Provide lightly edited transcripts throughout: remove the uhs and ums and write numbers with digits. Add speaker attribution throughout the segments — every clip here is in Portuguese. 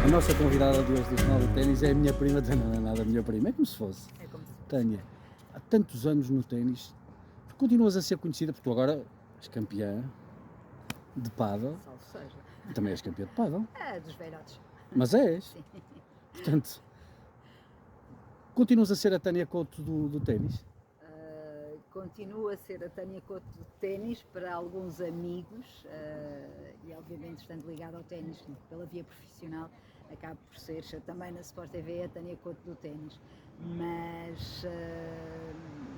Speaker 1: A nossa convidada de hoje do Jornal do Ténis é a minha prima, não é nada a minha prima, é como se fosse.
Speaker 2: É como se fosse.
Speaker 1: Tânia, há tantos anos no ténis, tu continuas a ser conhecida, porque tu agora és campeã de pádel,
Speaker 2: Salve seja.
Speaker 1: também és campeã de pádel,
Speaker 2: É dos velhotes.
Speaker 1: mas és,
Speaker 2: Sim.
Speaker 1: portanto, continuas a ser a Tânia Couto do ténis?
Speaker 2: Continuo a ser a Tânia Couto do ténis para alguns amigos e obviamente estando ligada ao ténis pela via profissional, acabo por ser também na Sport TV a Tânia Couto do ténis.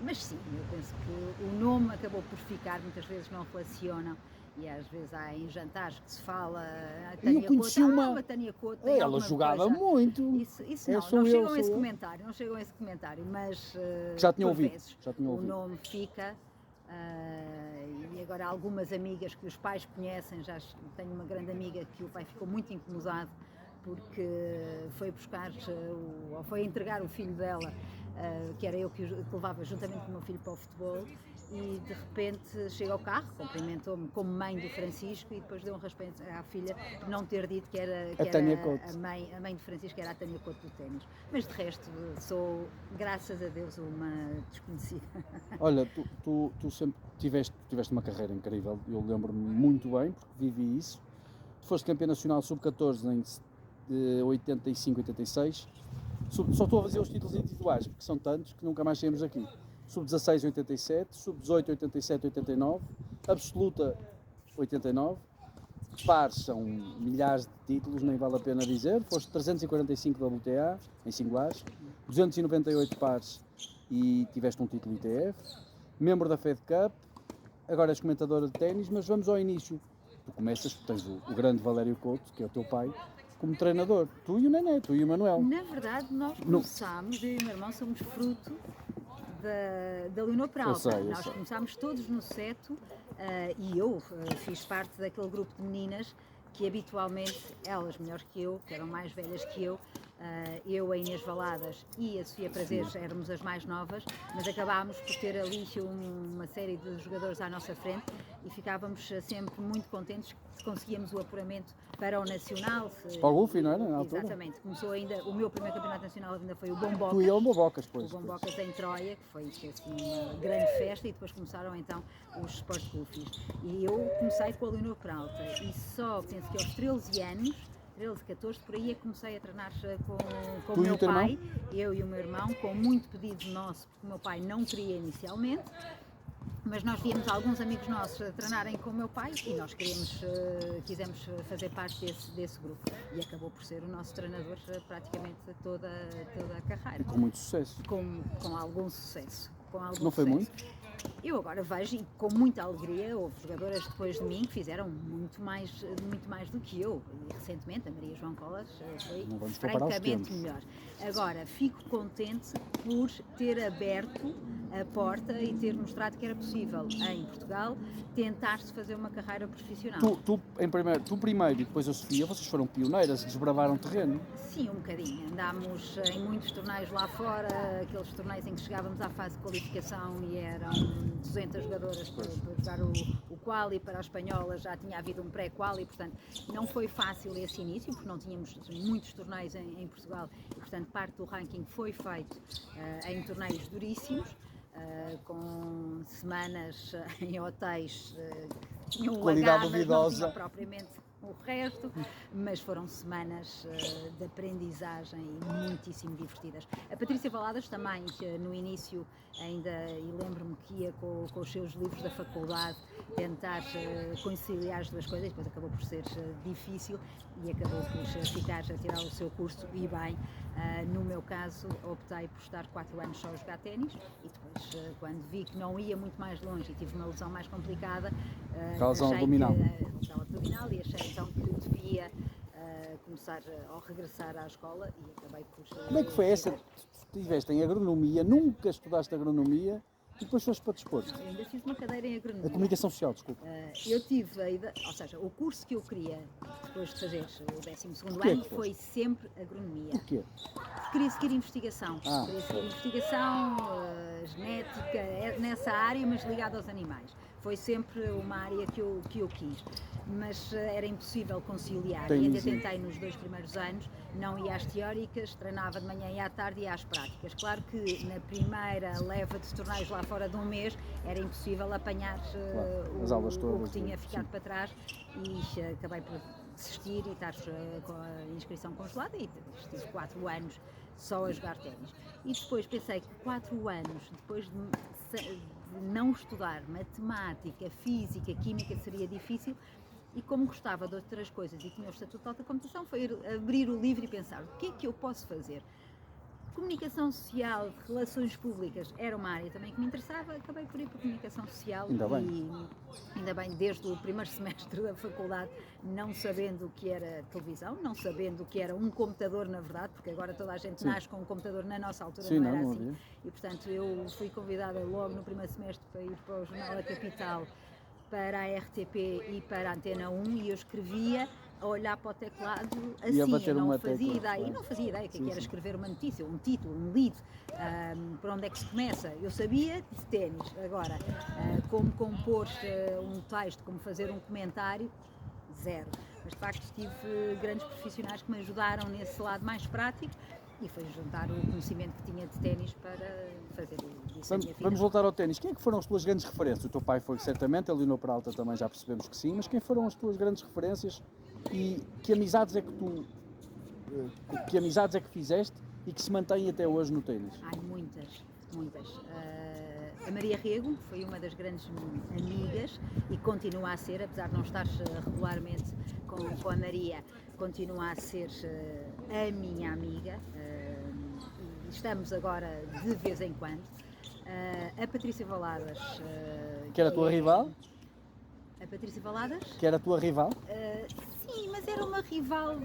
Speaker 2: Mas sim, eu penso que o nome acabou por ficar, muitas vezes não relacionam. E às vezes há em jantares que se fala a Tânia Couto, a Tânia Couto tem
Speaker 1: ela jogava
Speaker 2: coisa.
Speaker 1: muito.
Speaker 2: Isso não chegam a esse comentário, não chegam a esse comentário, mas
Speaker 1: já tinha ouvido,
Speaker 2: vezes,
Speaker 1: já tinha ouvido.
Speaker 2: O nome fica e agora algumas amigas que os pais conhecem, já tenho uma grande amiga que o pai ficou muito incomodado porque foi buscar, ou foi entregar o filho dela, que era eu que levava juntamente com o meu filho para o futebol, e de repente chega ao carro, cumprimentou-me como mãe do Francisco e depois deu um respeito à filha por não ter dito que era a mãe do Francisco, era a Tânia Couto do ténis. Mas de resto sou, graças a Deus, uma desconhecida.
Speaker 1: Olha, tu sempre tiveste uma carreira incrível, eu lembro-me muito bem, porque vivi isso. Tu foste campeã nacional sub-14 em 85, 86. Só estou a fazer os títulos individuais, porque são tantos que nunca mais saímos aqui. Sub-16, 87, sub-18, 87, 89, absoluta, 89. Pares são milhares de títulos, nem vale a pena dizer. Foste 345 WTA em singulares, 298 pares e tiveste um título ITF. Membro da Fed Cup, agora és comentadora de ténis, mas vamos ao início. Tu começas, tens o grande Valério Couto, que é o teu pai, como treinador. Tu e o Nené, tu e o Manuel.
Speaker 2: Na verdade, nós começámos, eu e o meu irmão somos fruto da Leonor Peralta. Nós começámos todos no seto e eu fiz parte daquele grupo de meninas que habitualmente, elas melhores que eu, que eram mais velhas que eu, a Inês Valadas e a Sofia Prazeres éramos as mais novas, mas acabámos por ter ali uma série de jogadores à nossa frente e ficávamos sempre muito contentes que conseguíamos o apuramento para o Nacional.
Speaker 1: Para o Luffy, não era? Na altura?
Speaker 2: Exatamente. Começou ainda, o meu primeiro campeonato nacional ainda foi o Bombocas.
Speaker 1: Tu e o Bombocas, pois.
Speaker 2: O Bombocas em Troia, que foi assim, uma grande festa, e depois começaram então os Sport Goofies. E eu comecei com a Leonor Peralta e só, penso que aos 13 anos, 13, 14, por aí é que comecei a treinar com o meu pai, eu e o meu irmão, com muito pedido nosso, porque o meu pai não queria inicialmente, mas nós víamos alguns amigos nossos a treinarem com o meu pai e nós quisemos fazer parte desse grupo e acabou por ser o nosso treinador praticamente toda a carreira.
Speaker 1: E com muito sucesso.
Speaker 2: Com algum sucesso.
Speaker 1: Não foi muito?
Speaker 2: Eu agora vejo e com muita alegria, houve jogadoras depois de mim que fizeram muito mais do que eu, e recentemente a Maria João Colas foi francamente melhor. Agora, fico contente por ter aberto a porta e ter mostrado que era possível em Portugal tentar-se fazer uma carreira profissional.
Speaker 1: Tu primeiro e depois a Sofia, vocês foram pioneiras, desbravaram terreno?
Speaker 2: Sim, um bocadinho. Andámos em muitos torneios lá fora, aqueles torneios em que chegávamos à fase de qualificação e eram 200 jogadoras para jogar o quali, para a espanhola já tinha havido um pré-quali, portanto não foi fácil esse início, porque não tínhamos muitos torneios em Portugal e portanto parte do ranking foi feito em torneios duríssimos. Com semanas em hotéis que tinham
Speaker 1: qualidade
Speaker 2: mas
Speaker 1: duvidosa,
Speaker 2: não tinham propriamente o resto, mas foram semanas de aprendizagem muitíssimo divertidas. A Patrícia Valadas também, que no início ainda, e lembro-me que ia com os seus livros da faculdade tentar conciliar as duas coisas, depois acabou por ser difícil e acabou por ficar a tirar o seu curso e bem. No meu caso, optei por estar 4 anos só a jogar ténis e depois, quando vi que não ia muito mais longe e tive uma lesão mais complicada,
Speaker 1: lesão abdominal.
Speaker 2: E achei então que devia começar ou regressar à escola e acabei por...
Speaker 1: Como é que foi essa? Tu estiveste em agronomia, nunca estudaste agronomia e depois foste para desporto?
Speaker 2: Eu ainda fiz uma cadeira em agronomia.
Speaker 1: A comunicação social, desculpa.
Speaker 2: Eu tive a ideia, ou seja, o curso que eu queria depois de fazer o 12º ano foi sempre agronomia.
Speaker 1: Porquê?
Speaker 2: Queria seguir investigação. Queria seguir investigação, genética, nessa área, mas ligada aos animais. Foi sempre uma área que eu quis, mas era impossível conciliar. E ainda tentei nos 2 primeiros anos, não ia às teóricas, treinava de manhã e à tarde e ia às práticas. Claro que na primeira leva de torneios lá fora de um mês era impossível apanhar
Speaker 1: as aulas todas,
Speaker 2: o que tinha ficado para trás, e acabei por desistir e estar com a inscrição congelada, e estive 4 anos só a jogar ténis. E depois pensei que 4 anos, depois de não estudar matemática, física, química, seria difícil, e como gostava de outras coisas e tinha o estatuto de alta competição, foi abrir o livro e pensar: o que é que eu posso fazer? Comunicação social, relações públicas, era uma área também que me interessava, acabei por ir para a comunicação social. Ainda bem, desde o primeiro semestre da faculdade, não sabendo o que era televisão, não sabendo o que era um computador, na verdade, porque agora toda a gente nasce com um computador, na nossa altura não era assim. E portanto eu fui convidada logo no primeiro semestre para ir para o Jornal da Capital, para a RTP e para a Antena 1, e eu escrevia a olhar para o teclado assim, eu não fazia ideia o que era escrever uma notícia, um título, um lead, para onde é que se começa. Eu sabia de ténis, agora como compor um texto, como fazer um comentário, zero. Mas de facto tive grandes profissionais que me ajudaram nesse lado mais prático, e foi juntar o conhecimento que tinha de ténis para fazer isso.
Speaker 1: Vamos voltar ao ténis. Quem é que foram as tuas grandes referências? O teu pai foi certamente, a Leonor Peralta também já percebemos que sim, mas quem foram as tuas grandes referências e que amizades é que fizeste e que se mantêm até hoje no ténis?
Speaker 2: Há muitas. A Maria Rego foi uma das grandes amigas e continua a ser, apesar de não estar regularmente com a Maria, continua a ser a minha amiga, e estamos agora de vez em quando. A Patrícia Valadas,
Speaker 1: que era a tua rival?
Speaker 2: A Patrícia Valadas?
Speaker 1: Que era a tua rival?
Speaker 2: Sim, mas era uma rival.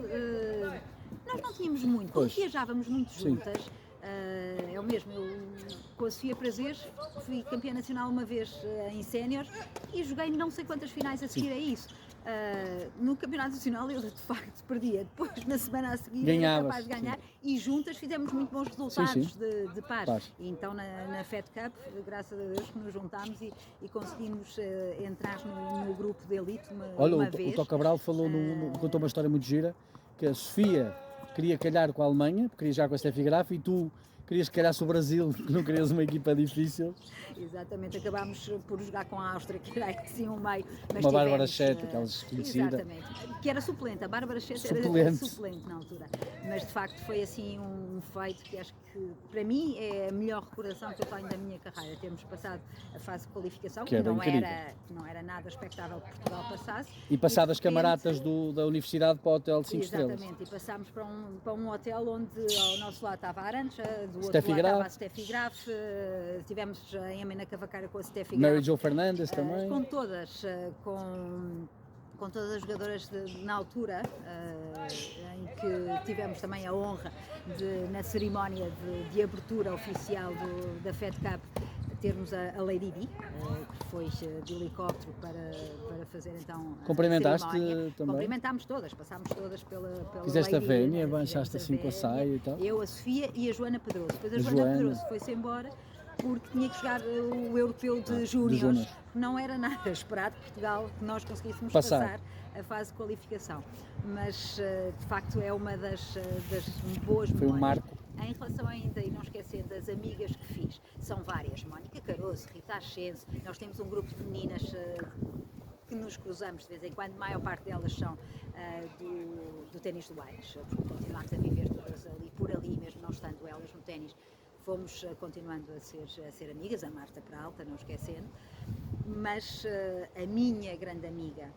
Speaker 2: Nós não tínhamos muito, como viajávamos muito juntas. É o mesmo, eu com a Sofia Prazeres fui campeã nacional uma vez em séniores e joguei não sei quantas finais a seguir a isso. No campeonato nacional eu de facto perdia, depois na semana a seguir era capaz de ganhar, e juntas fizemos muito bons resultados de pares. E então na Fed Cup, graças a Deus que nos juntámos e conseguimos entrar no grupo de elite uma vez.
Speaker 1: O Tó Cabral contou uma história muito gira, que a Sofia queria calhar com a Alemanha, porque queria jogar com a Steffi Graf, e tu querias calhar com o Brasil, que não querias uma equipa difícil.
Speaker 2: Exatamente, acabámos por jogar com a Áustria, que era assim um meio...
Speaker 1: Uma Bárbara Chete, aquelas conhecidas.
Speaker 2: Exatamente, que era suplente, a Bárbara Chete era suplente na altura. Mas de facto foi assim um feito que acho que para mim é a melhor recordação que eu tenho da minha carreira. Termos passado a fase de qualificação, que não era nada expectável que Portugal passasse.
Speaker 1: E passado as camaradas da Universidade para o Hotel 5 Estrelas.
Speaker 2: Exatamente, e passámos para um hotel onde ao nosso lado estava a Arancha, do outro
Speaker 1: Steffi
Speaker 2: lado
Speaker 1: Graf.
Speaker 2: estava a Steffi Graf, tivemos em Amena Cavacara com a Steffi Graf.
Speaker 1: Mary Jo Fernandes também.
Speaker 2: Com todas, com todas as jogadoras na altura, em que tivemos também a honra na cerimónia de abertura oficial da Fed Cup, termos a Lady Di, que foi de helicóptero para fazer então
Speaker 1: Cumprimentaste
Speaker 2: a cerimónia.
Speaker 1: também?
Speaker 2: Cumprimentámos todas, passámos todas pela
Speaker 1: Fizeste
Speaker 2: Lady
Speaker 1: a vénia,
Speaker 2: Di,
Speaker 1: baixaste assim com a saia e tal?
Speaker 2: Eu, a Sofia e a Joana Pedroso. Depois a Joana Pedroso foi-se embora porque tinha que jogar o europeu de júniores. Não era nada esperado Portugal que nós conseguíssemos passar a fase de qualificação. Mas de facto é uma das boas memórias.
Speaker 1: Foi um marco.
Speaker 2: Em relação ainda, e não esquecendo das amigas que fiz, são várias: Mónica Caroço, Rita Ascenso, nós temos um grupo de meninas que nos cruzamos de vez em quando, a maior parte delas são do ténis do Aires, porque continuamos a viver todas ali, por ali, mesmo não estando elas no ténis, fomos continuando a ser amigas, a Marta Peralta, não esquecendo, mas a minha grande amiga,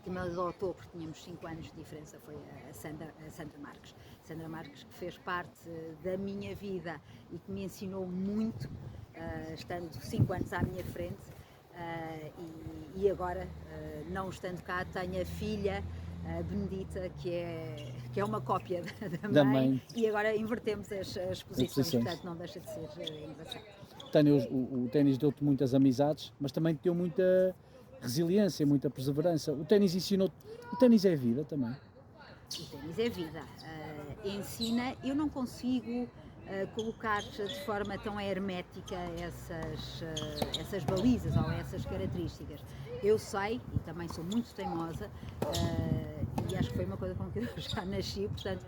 Speaker 2: que me adotou porque tínhamos 5 anos de diferença, foi a Sandra Marques. Sandra Marques, que fez parte da minha vida e que me ensinou muito, estando 5 anos à minha frente, e agora, não estando cá, tenho a filha, a Benedita, que é uma cópia da mãe, e agora invertemos as posições, portanto não deixa de ser engraçado.
Speaker 1: Tânia, o ténis deu-te muitas amizades, mas também te deu muita resiliência, muita perseverança. O ténis ensinou-te... O ténis é vida também?
Speaker 2: O ténis é vida. Ensina... Eu não consigo colocar de forma tão hermética essas balizas ou essas características. Eu sei, e também sou muito teimosa, e acho que foi uma coisa com que eu já nasci, portanto,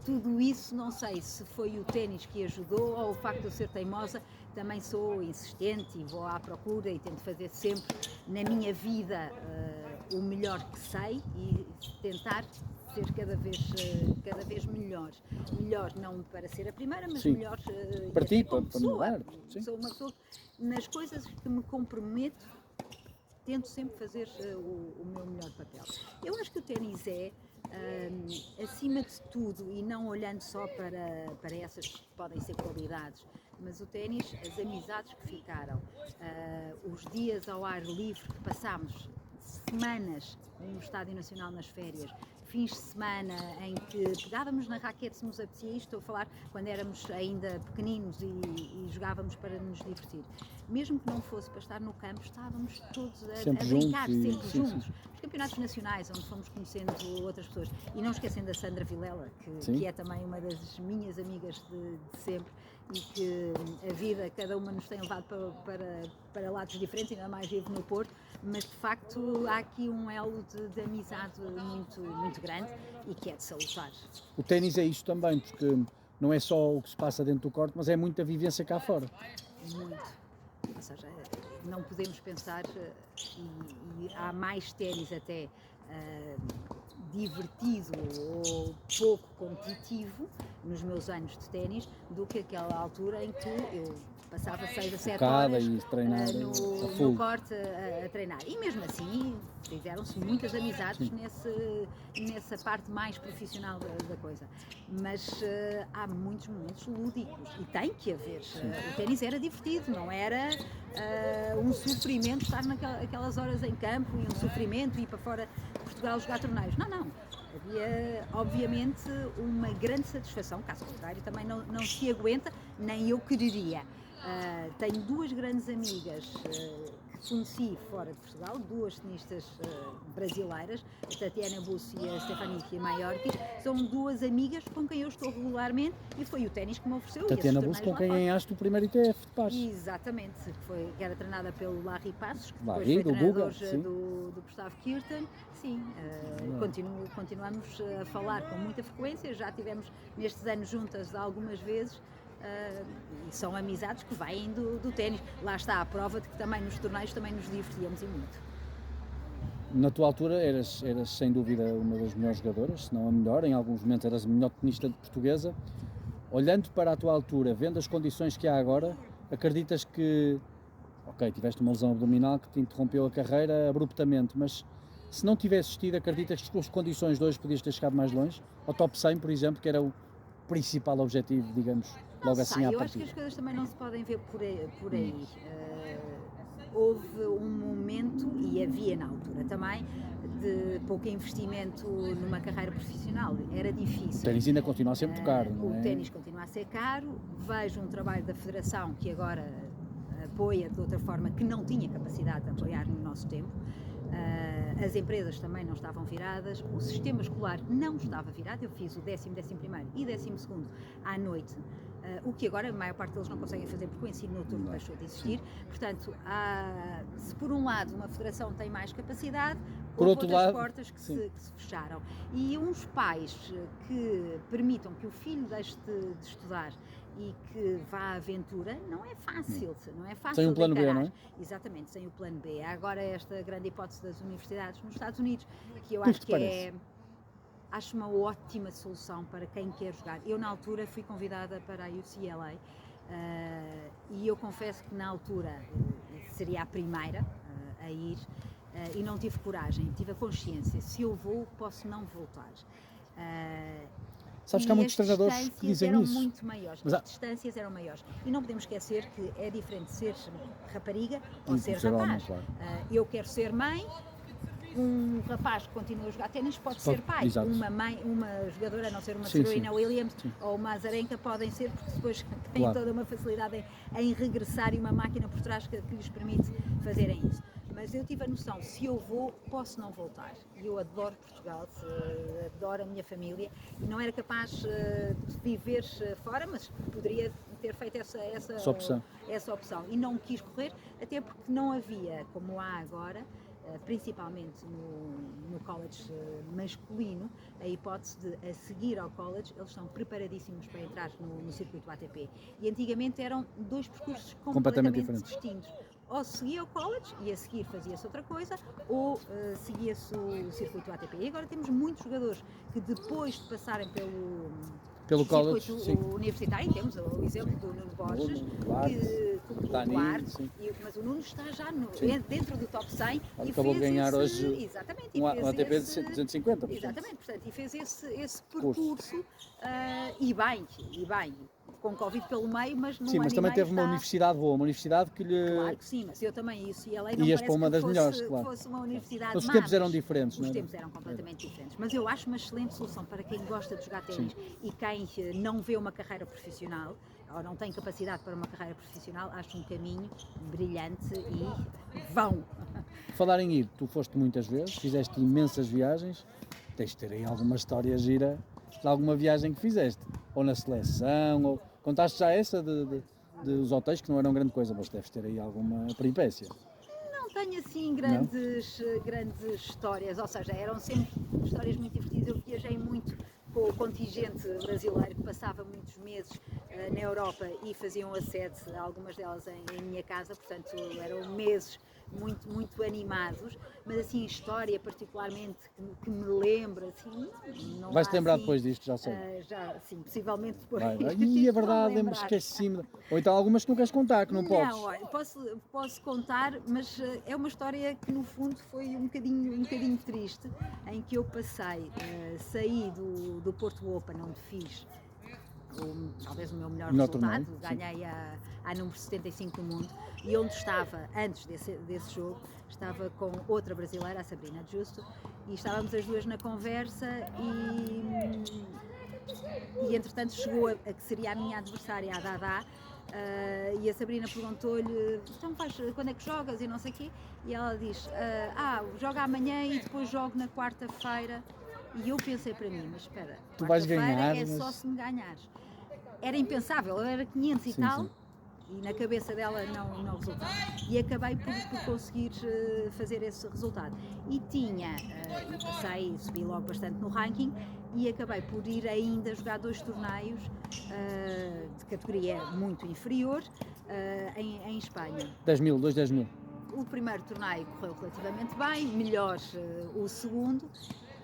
Speaker 2: tudo isso não sei se foi o ténis que ajudou ou o facto de eu ser teimosa. Também sou insistente e vou à procura e tento fazer sempre na minha vida o melhor que sei e tentar ser cada vez melhor. Melhor não para ser a primeira, mas
Speaker 1: sim,
Speaker 2: melhor
Speaker 1: para ti,
Speaker 2: como
Speaker 1: para
Speaker 2: pessoa.
Speaker 1: melhorar. Sim.
Speaker 2: Sou uma pessoa que nas coisas que me comprometo tento sempre fazer o meu melhor papel. Eu acho que o ténis é, acima de tudo, e não olhando só para essas que podem ser qualidades, mas o ténis, as amizades que ficaram, os dias ao ar livre que passámos, semanas no Estádio Nacional nas férias, fins de semana em que pegávamos na raquete se nos apetecia, isto estou a falar quando éramos ainda pequeninos e jogávamos para nos divertir. Mesmo que não fosse para estar no campo, estávamos todos a brincar, sempre juntos. Os campeonatos nacionais, onde fomos conhecendo outras pessoas. E não esquecendo a Sandra Vilela, que é também uma das minhas amigas de sempre e que a vida, cada uma nos tem levado para lados diferentes, ainda mais vivo no Porto, mas de facto há aqui um elo de amizade muito, muito grande e que é de salutar.
Speaker 1: O ténis é isto também, porque não é só o que se passa dentro do corte, mas é muita vivência cá fora.
Speaker 2: Muito. Ou seja, não podemos pensar, e há mais ténis até divertido ou pouco competitivo nos meus anos de ténis do que aquela altura em que eu passava 6 a 7 horas no corte a treinar. E mesmo assim fizeram-se muitas amizades nessa parte mais profissional da coisa. Mas há muitos momentos lúdicos e tem que haver. O ténis era divertido, não era um sofrimento estar naquelas horas em campo e um sofrimento ir para fora de Portugal jogar torneios. Não. Havia, obviamente, uma grande satisfação, caso contrário, também não se aguenta, nem eu quereria. Tenho 2 grandes amigas que conheci fora de Portugal, 2 tenistas brasileiras, a Tatiana Busso e a Stefanícia Maiorquis, são 2 amigas com quem eu estou regularmente e foi o ténis que me ofereceu.
Speaker 1: Tatiana Busso, com quem ganhaste o primeiro ITF de Passos.
Speaker 2: Exatamente, que era treinada pelo Larry Passos, que depois
Speaker 1: Larry,
Speaker 2: foi treinador do Gustavo Kirten. Sim, continuamos a falar com muita frequência, já tivemos nestes anos juntas algumas vezes. E são amizades que vêm do ténis. Lá está a prova de que também nos torneios também nos divertíamos e muito.
Speaker 1: Na tua altura eras sem dúvida uma das melhores jogadoras, se não a melhor, em alguns momentos eras a melhor tenista portuguesa. Olhando para a tua altura, vendo as condições que há agora, acreditas que, tiveste uma lesão abdominal que te interrompeu a carreira abruptamente, mas se não tivesses tido, acreditas que com as condições de hoje podias ter chegado mais longe? Ao top 100, por exemplo, que era o principal objetivo, digamos, logo assim à partida.
Speaker 2: Eu acho que as coisas também não se podem ver por aí. Houve um momento, e havia na altura também, de pouco investimento numa carreira profissional. Era difícil.
Speaker 1: O ténis ainda continua a ser muito caro, não é?
Speaker 2: O ténis continua a ser caro. Vejo um trabalho da Federação que agora apoia de outra forma, que não tinha capacidade de apoiar no nosso tempo. As empresas também não estavam viradas, o sistema escolar não estava virado. Eu fiz o 10º, 11º e 12º à noite, o que agora a maior parte deles não conseguem fazer porque o ensino noturno deixou de existir. Portanto, se por um lado uma federação tem mais capacidade,
Speaker 1: por outro lado,
Speaker 2: portas que se fecharam. E uns pais que permitam que o filho deixe de estudar e que vá à aventura, não é fácil.
Speaker 1: Sem um plano B, não é?
Speaker 2: Exatamente, sem o plano B. Há agora esta grande hipótese das universidades nos Estados Unidos, que eu acho que acho uma ótima solução para quem quer jogar. Eu, na altura, fui convidada para a UCLA e eu confesso que, na altura, seria a primeira a ir e não tive coragem, tive a consciência. Se eu vou, posso não voltar.
Speaker 1: Sabes que há muitos treinadores que dizem isso.
Speaker 2: As distâncias eram muito maiores, as distâncias eram maiores. E não podemos esquecer que é diferente ser rapariga ou ser rapaz.
Speaker 1: Homem, claro.
Speaker 2: Eu quero ser mãe, um rapaz que continua a jogar ténis pode ser pai.
Speaker 1: Exato.
Speaker 2: Uma jogadora, a não ser uma Serena Williams ou uma Azarenka, podem ser, porque depois têm toda uma facilidade em regressar e uma máquina por trás que lhes permite fazerem isso. Mas eu tive a noção, se eu vou, posso não voltar. E eu adoro Portugal, adoro a minha família e não era capaz de viver fora, mas poderia ter feito essa opção. E não quis correr, até porque não havia, como há agora, principalmente no college masculino, a hipótese de, a seguir ao college, eles estão preparadíssimos para entrar no circuito ATP. E antigamente eram dois percursos completamente distintos. Ou seguia o college e a seguir fazia-se outra coisa, ou seguia-se o circuito ATP. E agora temos muitos jogadores que depois de passarem pelo
Speaker 1: college
Speaker 2: universitário, temos o exemplo do Nuno Borges, mas o Nuno está já dentro do top 100 e
Speaker 1: acabou de ganhar hoje
Speaker 2: um
Speaker 1: ATP de 250.
Speaker 2: Exatamente, portanto, e fez esse percurso e bem, com Covid pelo meio, mas no
Speaker 1: mas também teve uma universidade boa, uma universidade que lhe...
Speaker 2: Claro que sim, mas eu também, isso e a lei não
Speaker 1: ias
Speaker 2: parece
Speaker 1: para uma das melhores,
Speaker 2: que
Speaker 1: claro.
Speaker 2: fosse uma universidade
Speaker 1: Os tempos eram diferentes,
Speaker 2: Os tempos eram completamente diferentes, mas eu acho uma excelente solução para quem gosta de jogar ténis e quem não vê uma carreira profissional, ou não tem capacidade para uma carreira profissional, acho um caminho brilhante e vão.
Speaker 1: Falar em ir, tu foste muitas vezes, fizeste imensas viagens, tens de ter aí alguma história gira de alguma viagem que fizeste, ou na seleção, ou contaste já essa dos hotéis, que não eram grande coisa, mas deves ter aí alguma peripécia.
Speaker 2: Não tenho assim grandes histórias, ou seja, eram sempre histórias muito divertidas. Eu viajei muito com o contingente brasileiro, que passava muitos meses na Europa e faziam a sede, algumas delas em minha casa, portanto eram meses muito animados, mas assim, história particularmente que me lembra, assim, não
Speaker 1: vais-te lembrar
Speaker 2: assim,
Speaker 1: depois disto, já sei.
Speaker 2: Sim, possivelmente depois.
Speaker 1: E é verdade, lembro, esqueci-me. Ou então algumas que não queres contar, que não podes.
Speaker 2: Não, olha, posso contar, mas é uma história que no fundo foi um bocadinho triste, em que eu passei, saí do Porto Open, onde fiz talvez o meu melhor resultado, ganhei a número 75 do mundo, e onde estava, antes desse jogo, estava com outra brasileira, a Sabrina Justo, e estávamos as duas na conversa e entretanto chegou a que seria a minha adversária, a Dada, e a Sabrina perguntou-lhe, então quando é que jogas e não sei o quê, e ela diz, joga amanhã e depois jogo na quarta-feira. E eu pensei para mim, mas espera,
Speaker 1: tu vais ganhar,
Speaker 2: só se me ganhares. Era impensável, eu era 500 e tal, e na cabeça dela não resultava. E acabei por conseguir fazer esse resultado. E subi logo bastante no ranking, e acabei por ir ainda jogar 2 torneios de categoria muito inferior em Espanha.
Speaker 1: 10 mil.
Speaker 2: O primeiro torneio correu relativamente bem, melhor o segundo,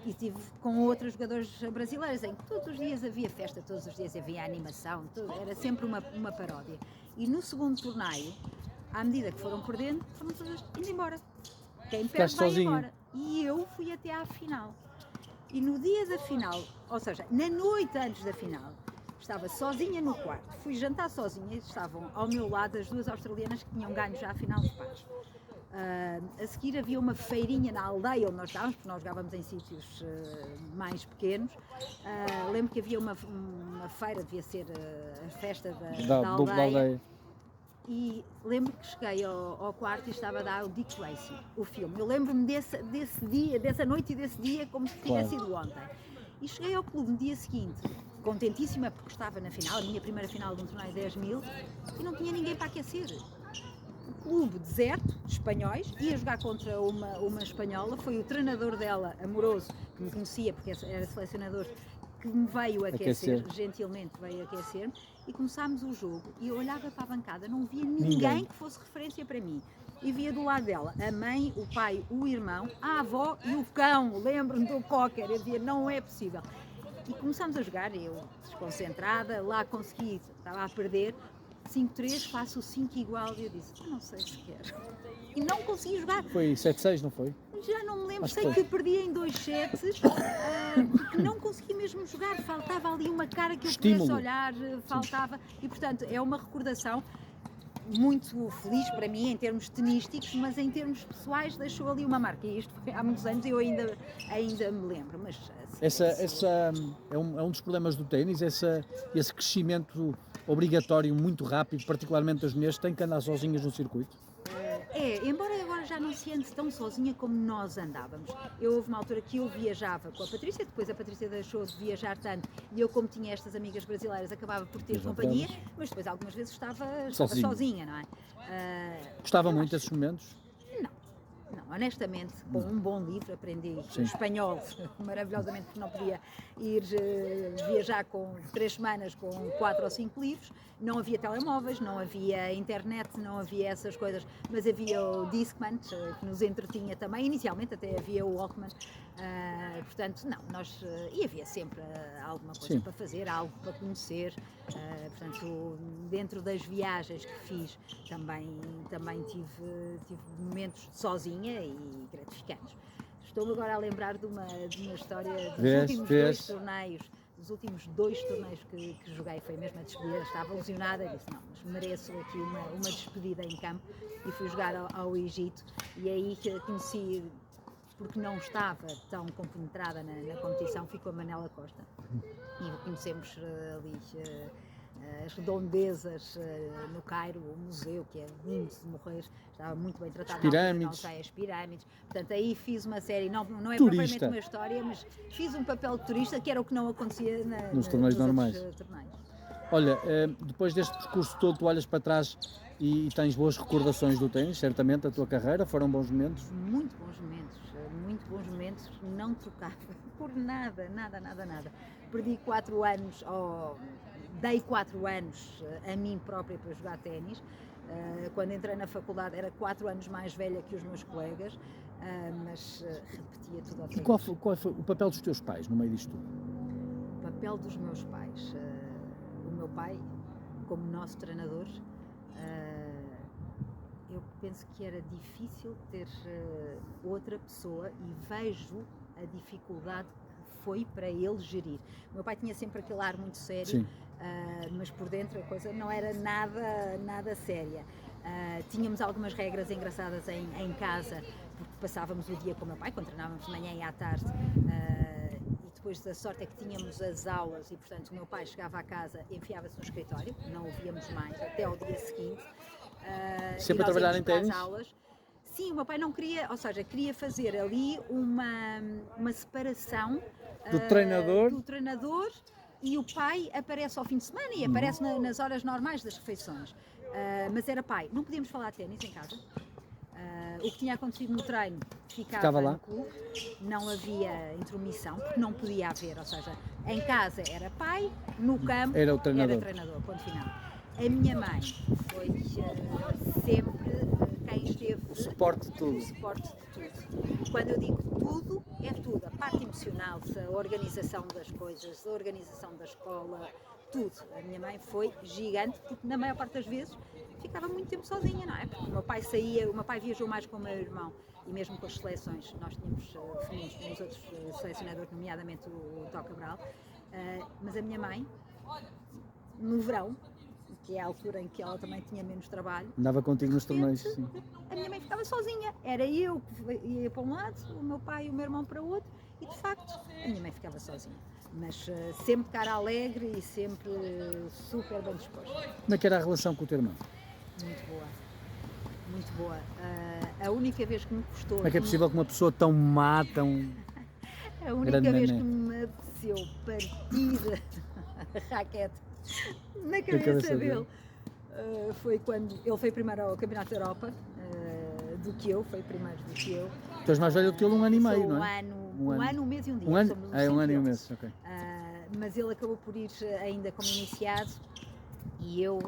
Speaker 2: e estive com outras jogadoras brasileiras em que todos os dias havia festa, todos os dias havia animação, era sempre uma paródia. E no segundo torneio, à medida que foram perdendo, foram todas indo embora. Quem perde vai embora. E eu fui até à final. E no dia da final, ou seja, na noite antes da final, estava sozinha no quarto, fui jantar sozinha e estavam ao meu lado as 2 australianas que tinham ganho já a final de pares. A seguir havia uma feirinha na aldeia onde nós estávamos, porque nós jogávamos em sítios mais pequenos. Lembro que havia uma feira, devia ser a festa da aldeia. E lembro que cheguei ao quarto e estava a dar o Dick Tracy, o filme. Eu lembro-me desse dia, dessa noite e desse dia como se tivesse sido ontem. E cheguei ao clube no dia seguinte, contentíssima porque estava na final, a minha primeira final de um torneio de 10 mil, e não tinha ninguém para aquecer. O clube deserto, espanhóis, ia jogar contra uma espanhola, foi o treinador dela, amoroso, que me conhecia porque era selecionador, que me veio aquecer, gentilmente veio aquecer, e começámos o jogo, e eu olhava para a bancada, não via ninguém que fosse referência para mim. E via do lado dela a mãe, o pai, o irmão, a avó e o cão, lembro-me do póquer, eu dizia, não é possível. E começámos a jogar, eu desconcentrada, lá consegui, estava a perder, 5-3, faço o 5 igual, e eu disse, não sei se quero. E não consegui jogar.
Speaker 1: Foi 7-6, não foi?
Speaker 2: Já não me lembro, sei que perdi em 2 sets, porque não consegui mesmo jogar, faltava ali uma cara que eu pudesse olhar, faltava, e portanto é uma recordação muito feliz para mim em termos tenísticos, mas em termos pessoais deixou ali uma marca, e isto foi há muitos anos e eu ainda me lembro, mas assim,
Speaker 1: é um dos problemas do ténis, esse crescimento obrigatório muito rápido, particularmente das mulheres, têm que andar sozinhas no circuito.
Speaker 2: Embora agora agora já não se anda tão sozinha como nós andávamos. Houve uma altura que eu viajava com a Patrícia, depois a Patrícia deixou de viajar tanto e eu, como tinha estas amigas brasileiras, acabava por ter companhia, mas depois algumas vezes estava sozinha, não é?
Speaker 1: Gostava muito desses momentos?
Speaker 2: Não, honestamente, com um bom livro aprendi espanhol maravilhosamente, porque não podia ir viajar com 3 semanas com 4 ou 5 livros, não havia telemóveis, não havia internet, não havia essas coisas, mas havia o Discman, que nos entretinha também, inicialmente até havia o Walkman, portanto, e havia sempre alguma coisa para fazer, algo para conhecer, portanto, dentro das viagens que fiz, também tive momentos sozinha e gratificantes. Estou-me agora a lembrar de uma história dos últimos dois torneios que joguei, foi mesmo a despedida, estava lesionada e disse, não, mas mereço aqui uma despedida em campo, e fui jogar ao Egito, e aí que conheci, porque não estava tão compenetrada na competição, fui com a Manela Costa e conhecemos ali as redondezas no Cairo, o museu, que é lindo de morrer, estava muito bem tratado. As pirâmides. Portanto, aí fiz uma série, não é propriamente uma história, mas fiz um papel de turista, que era o que não acontecia
Speaker 1: nos torneios normais. Olha, depois deste percurso todo, tu olhas para trás e tens boas recordações do ténis, certamente, da tua carreira, foram bons momentos?
Speaker 2: Muito bons momentos, não trocava por nada. Perdi 4 anos, dei 4 anos a mim própria para jogar ténis. Quando entrei na faculdade era 4 anos mais velha que os meus colegas, mas repetia tudo outra vez.
Speaker 1: E qual foi o papel dos teus pais no meio disto tudo?
Speaker 2: O papel dos meus pais, o meu pai, como nosso treinador, eu penso que era difícil ter outra pessoa, e vejo a dificuldade que foi para ele gerir. O meu pai tinha sempre aquele ar muito sério, mas por dentro a coisa não era nada séria. Tínhamos algumas regras engraçadas em casa, porque passávamos o dia com o meu pai, quando treinávamos de manhã e à tarde, e depois a sorte é que tínhamos as aulas e, portanto, o meu pai chegava à casa, enfiava-se no escritório, não o víamos mais até ao dia seguinte.
Speaker 1: Sempre a trabalhar em ténis?
Speaker 2: Sim, o meu pai não queria, ou seja, queria fazer ali uma separação
Speaker 1: do
Speaker 2: treinador, e o pai aparece ao fim de semana e aparece nas horas normais das refeições. Mas era pai, não podíamos falar de ténis em casa. O que tinha acontecido no treino ficava lá no clube, não havia intromissão, porque não podia haver, ou seja, em casa era pai, no campo
Speaker 1: era o treinador,
Speaker 2: ponto final. A minha mãe foi sempre quem esteve...
Speaker 1: O suporte de tudo.
Speaker 2: Quando eu digo tudo, é tudo. A parte emocional, a organização das coisas, a organização da escola, tudo. A minha mãe foi gigante, porque na maior parte das vezes ficava muito tempo sozinha, não é? Porque o meu pai viajou mais com o meu irmão, e mesmo com as seleções, nós tínhamos femininos com os outros selecionadores, nomeadamente o Tó Cabral, mas a minha mãe, no verão, que é a altura em que ela também tinha menos trabalho,
Speaker 1: andava contigo nos torneios, sim.
Speaker 2: A minha mãe ficava sozinha, era eu que ia para um lado, o meu pai e o meu irmão para o outro, e de facto a minha mãe ficava sozinha, mas sempre de cara alegre e sempre super bem disposta.
Speaker 1: Como é que era a relação com o teu irmão?
Speaker 2: Muito boa. A única vez que me custou...
Speaker 1: Como é que é possível que uma pessoa tão má, tão...
Speaker 2: A única vez que me apeteceu partir a raquete na cabeça dele foi quando ele foi primeiro ao Campeonato da Europa, foi primeiro do que eu.
Speaker 1: Tu és mais velho do que ele 1 ano e meio, não é?
Speaker 2: Um ano, um mês e um dia.
Speaker 1: Um ano e um mês, ok.
Speaker 2: Mas ele acabou por ir ainda como iniciado, e eu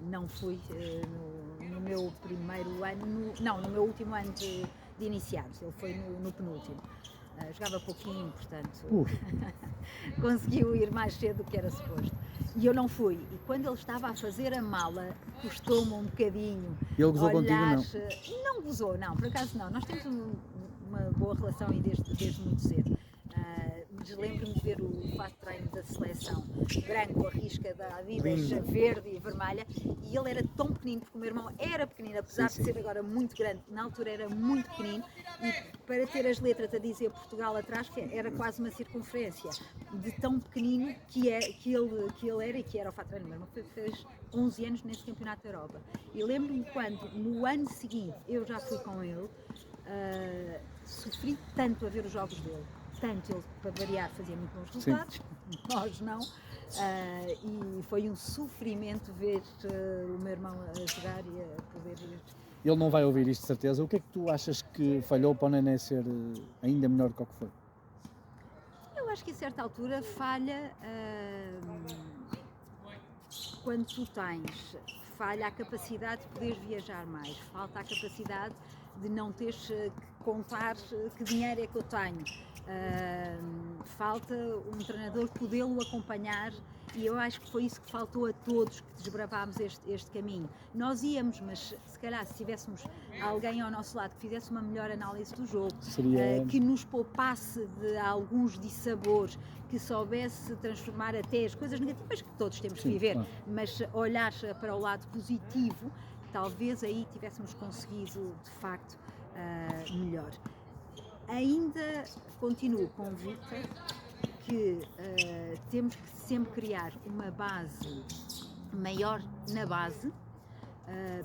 Speaker 2: não fui no meu primeiro ano, no meu último ano de iniciados, ele foi no penúltimo. Jogava pouquinho, portanto, conseguiu ir mais cedo do que era suposto. E eu não fui. E quando ele estava a fazer a mala, custou-me um bocadinho.
Speaker 1: Ele gozou contigo, não?
Speaker 2: Não gozou, não, por acaso não. Nós temos uma boa relação e desde muito cedo. mas lembro-me de ver o fato de treino da seleção, branco, a risca da Adidas,
Speaker 1: Lindo.
Speaker 2: verde e vermelha, e ele era tão pequenino, porque o meu irmão era pequenino, apesar
Speaker 1: Sim,
Speaker 2: de ser agora muito grande, na altura era muito pequenino, e para ter as letras a dizer Portugal atrás, que era quase uma circunferência, de tão pequenino que ele era, e que era o fato de treino. O meu irmão fez 11 anos nesse campeonato da Europa. E lembro-me quando, no ano seguinte, eu já fui com ele, sofri tanto a ver os jogos dele, tanto. Ele, para variar, fazia muito bons resultados, nós não, e foi um sofrimento ver o meu irmão a jogar e a poder...
Speaker 1: Ele não vai ouvir isto de certeza. O que é que tu achas que falhou para o Nené ser ainda melhor que o que foi?
Speaker 2: Eu acho que a certa altura falha quando tu falha a capacidade de poder viajar mais, falta a capacidade de não teres que contar que dinheiro é que eu tenho, falta um treinador podê-lo acompanhar, e eu acho que foi isso que faltou a todos que desbravámos este caminho. Nós íamos, mas se calhar se tivéssemos alguém ao nosso lado que fizesse uma melhor análise do jogo, que nos poupasse de alguns dissabores, que soubesse transformar até as coisas negativas que todos temos que viver, mas olhar para o lado positivo, talvez aí tivéssemos conseguido de facto melhor. Ainda continuo convicta que temos que sempre criar uma base maior na base,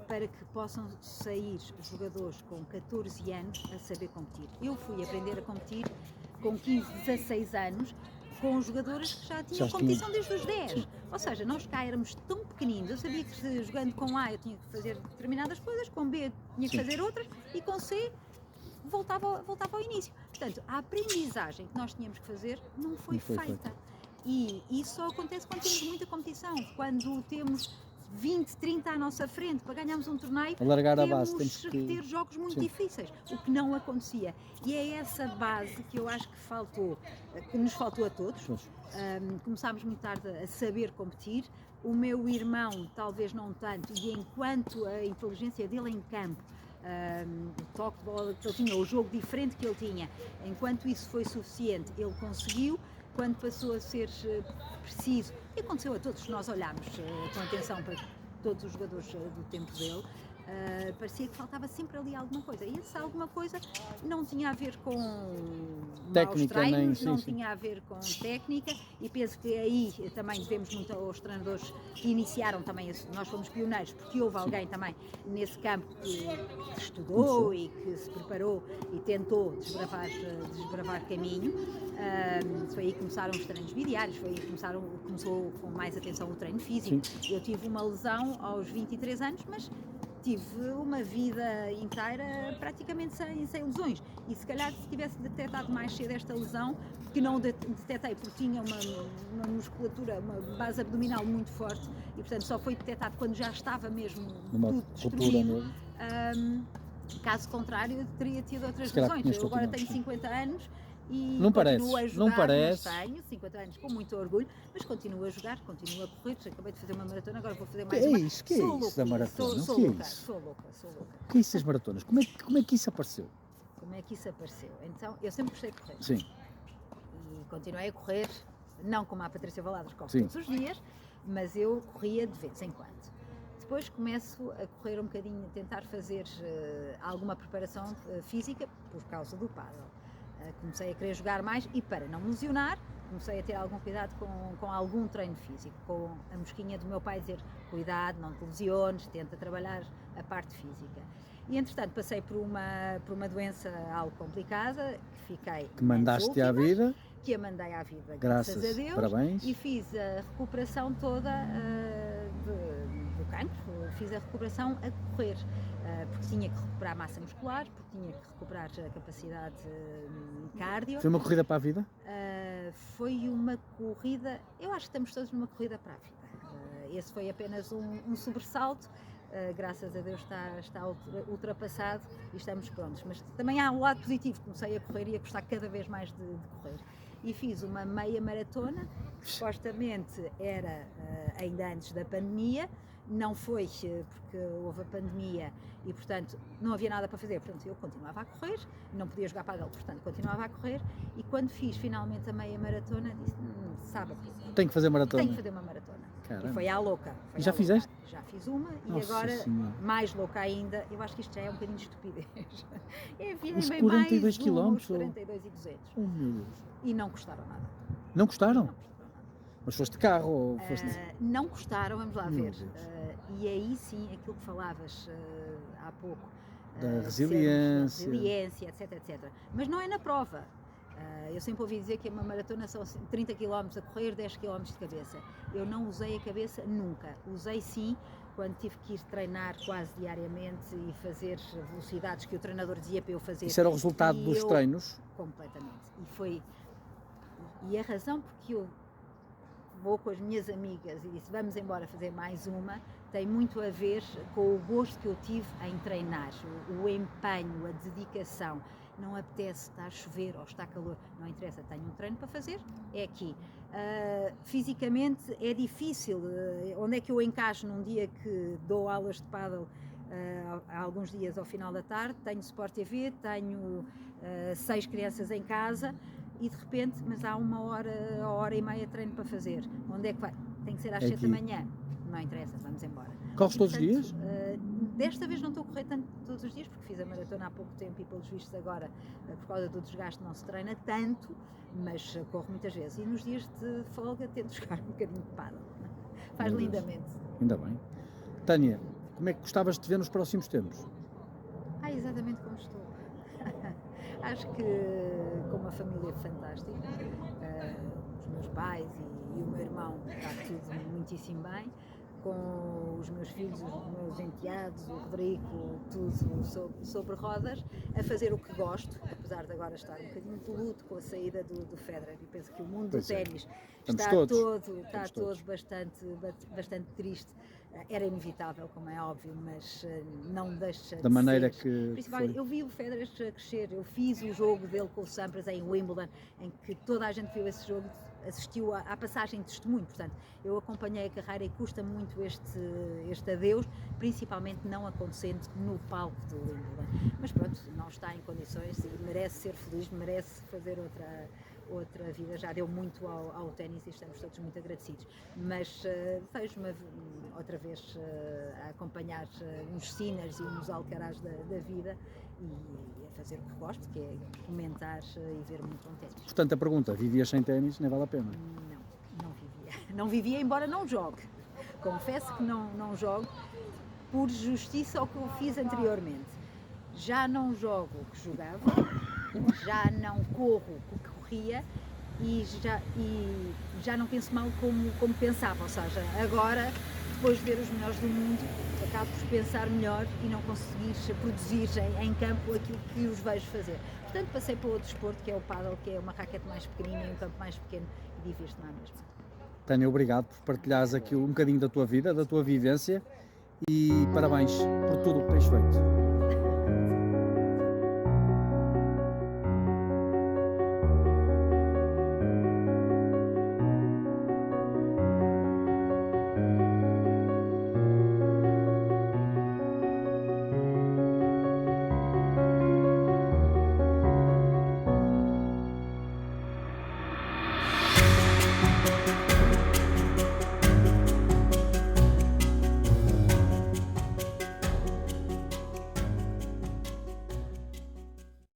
Speaker 2: para que possam sair jogadores com 14 anos a saber competir. Eu fui aprender a competir com 15, 16 anos, com jogadores que já tinham competição desde os 10. Sim. Ou seja, nós cá éramos tão pequeninos, eu sabia que jogando com A eu tinha que fazer determinadas coisas, com B tinha que fazer outras, e com C voltava ao início. Portanto, a aprendizagem que nós tínhamos que fazer não foi feita. E isso só acontece quando temos muita competição, quando temos 20, 30 à nossa frente para ganharmos um torneio, temos que ter jogos muito difíceis, o que não acontecia. E é essa base que eu acho que nos faltou a todos. Começámos muito tarde a saber competir. O meu irmão talvez não tanto, e enquanto a inteligência dele em campo, o toque de bola que ele tinha, o jogo diferente que ele tinha, enquanto isso foi suficiente, ele conseguiu. Quando passou a ser preciso, e aconteceu a todos, nós olhámos com atenção para todos os jogadores do tempo dele, parecia que faltava sempre ali alguma coisa, e essa alguma coisa não tinha a ver com técnica, maus treinos, não tinha a ver com técnica, e penso que aí também devemos muito aos treinadores que iniciaram também, nós fomos pioneiros, porque houve alguém também nesse campo que estudou e que se preparou e tentou desbravar caminho. Foi aí que começaram os treinos bidiários, foi aí que começou com mais atenção o treino físico. Eu tive uma lesão aos 23 anos, mas tive uma vida inteira praticamente sem lesões, e se calhar se tivesse detectado mais cedo esta lesão, que não detetei porque tinha uma musculatura, uma base abdominal muito forte, e portanto só foi detectado quando já estava mesmo tudo destruído. Caso contrário, eu teria tido outras lesões. Eu agora tenho 50 anos e continuo a jogar, mas tenho 50 anos com muito orgulho, mas continuo a jogar, continuo a correr. Acabei de fazer uma maratona, agora vou fazer mais uma.
Speaker 1: Que é isso da maratona?
Speaker 2: Sou louca.
Speaker 1: Que é isso das maratonas? Como é que isso apareceu?
Speaker 2: Como é que isso apareceu? Então, eu sempre gostei de correr.
Speaker 1: Sim.
Speaker 2: E continuei a correr, não como a Patrícia Valadas, corre todos os dias, mas eu corria de vez em quando. Depois começo a correr um bocadinho, a tentar fazer alguma preparação física por causa do pádel. Comecei a querer jogar mais, e para não me lesionar, comecei a ter algum cuidado com algum treino físico, com a mosquinha do meu pai dizer: cuidado, não te lesiones, tenta trabalhar a parte física. E entretanto passei por uma doença algo complicada, que mandaste à vida, que a mandei à vida, graças a Deus,
Speaker 1: parabéns.
Speaker 2: E fiz a recuperação toda do cancro, fiz a recuperação a correr, porque tinha que recuperar massa muscular, porque tinha que recuperar a capacidade cardio.
Speaker 1: Foi uma corrida para a vida?
Speaker 2: Foi uma corrida, eu acho que estamos todos numa corrida para a vida. Esse foi apenas um sobressalto, graças a Deus está ultrapassado e estamos prontos. Mas também há um lado positivo, comecei a correr e a gostar cada vez mais de correr. e fiz uma meia maratona, que supostamente era ainda antes da pandemia. Não foi porque houve a pandemia e, portanto, não havia nada para fazer. Portanto, eu continuava a correr, não podia jogar pádel, portanto, continuava a correr. E quando fiz finalmente a meia maratona, disse: sábado.
Speaker 1: Tenho que fazer maratona.
Speaker 2: Tenho que fazer uma maratona.
Speaker 1: Caramba.
Speaker 2: E foi à louca.
Speaker 1: E já fizeste?
Speaker 2: Já fiz uma.
Speaker 1: Nossa
Speaker 2: e agora,
Speaker 1: Senhora.
Speaker 2: mais louca ainda, eu acho que isto já é um bocadinho de estupidez.
Speaker 1: Os
Speaker 2: Enviei
Speaker 1: 42
Speaker 2: mais
Speaker 1: quilómetros?
Speaker 2: 42 e 200.
Speaker 1: Oh, meu Deus.
Speaker 2: E não custaram nada.
Speaker 1: Não gostaram?
Speaker 2: Não custaram nada.
Speaker 1: Mas foste de carro ou foste...
Speaker 2: Não custaram, vamos lá
Speaker 1: Meu
Speaker 2: ver.
Speaker 1: Deus.
Speaker 2: E aí sim, aquilo que falavas há pouco,
Speaker 1: Da
Speaker 2: de
Speaker 1: resiliência.
Speaker 2: resiliência, etc, etc. Mas não é na prova. Eu sempre ouvi dizer que uma maratona são 30 km a correr, 10 km de cabeça. Eu não usei a cabeça nunca. Usei sim quando tive que ir treinar quase diariamente e fazer velocidades que o treinador dizia para eu fazer.
Speaker 1: Isso era o resultado
Speaker 2: E
Speaker 1: dos
Speaker 2: eu-
Speaker 1: treinos?
Speaker 2: Completamente. E a razão porque eu vou com as minhas amigas e disse vamos embora fazer mais uma, tem muito a ver com o gosto que eu tive em treinar, o empenho, a dedicação. Não apetece estar a chover ou está calor, não interessa, tenho um treino para fazer, é aqui. Fisicamente é difícil, onde é que eu encaixo num dia que dou aulas de pádel há alguns dias ao final da tarde, tenho Sport TV, tenho 6 crianças em casa, e de repente, mas há uma hora e meia de treino para fazer. Onde é que vai? Tem que ser às 7 da manhã. Não interessa, vamos embora.
Speaker 1: Corres
Speaker 2: E,
Speaker 1: todos os
Speaker 2: portanto,
Speaker 1: dias?
Speaker 2: Desta vez não estou a correr tanto todos os dias, porque fiz a maratona há pouco tempo e pelos vistos agora, por causa do desgaste, não se treina tanto, mas corro muitas vezes. E nos dias de folga tento jogar um bocadinho de pádel. Faz
Speaker 1: Meu Deus.
Speaker 2: lindamente.
Speaker 1: Ainda bem. Tânia, como é que gostavas de te ver nos próximos tempos?
Speaker 2: Exatamente como estou. Acho que com uma família fantástica, os meus pais e o meu irmão, está tudo muitíssimo bem, com os meus filhos, os meus enteados, o Rodrigo, tudo sobre rodas, a fazer o que gosto, apesar de agora estar um bocadinho de luto com a saída do Federer, e penso que o mundo
Speaker 1: Pois
Speaker 2: do
Speaker 1: é.
Speaker 2: ténis
Speaker 1: Estamos
Speaker 2: está
Speaker 1: todos.
Speaker 2: todo bastante triste. Era inevitável, como é óbvio, mas não deixa
Speaker 1: Da
Speaker 2: de
Speaker 1: maneira
Speaker 2: ser.
Speaker 1: que
Speaker 2: Principalmente,
Speaker 1: foi.
Speaker 2: eu vi o Federer a crescer, eu fiz o jogo dele com o Sampras em Wimbledon, em que toda a gente viu esse jogo, assistiu à passagem de testemunho, portanto, eu acompanhei a carreira e custa muito este adeus, principalmente não acontecendo no palco do Wimbledon. Mas pronto, não está em condições e merece ser feliz, merece fazer outra vida, já deu muito ao ténis e estamos todos muito agradecidos, mas vejo-me outra vez a acompanhar uns Sinners e uns Alcaraz da vida e a fazer o que gosto, que é comentar e ver muito bom ténis.
Speaker 1: Portanto, a pergunta, vivias sem ténis, nem vale a pena.
Speaker 2: Não vivia. Não vivia, embora não jogue. Confesso que não jogo por justiça ao que eu fiz anteriormente. Já não jogo o que jogava, já não corro o que corria e já não penso mal como pensava. Ou seja, agora, depois de ver os melhores do mundo, acabo por pensar melhor e não conseguir produzir em campo aquilo que os vejo fazer. Portanto, passei para outro desporto, que é o pádel, que é uma raquete mais pequenina e um campo mais pequeno, e divirto-me à mesma.
Speaker 1: Tânia, obrigado por partilhares aqui um bocadinho da tua vida, da tua vivência e parabéns por tudo o que tens feito.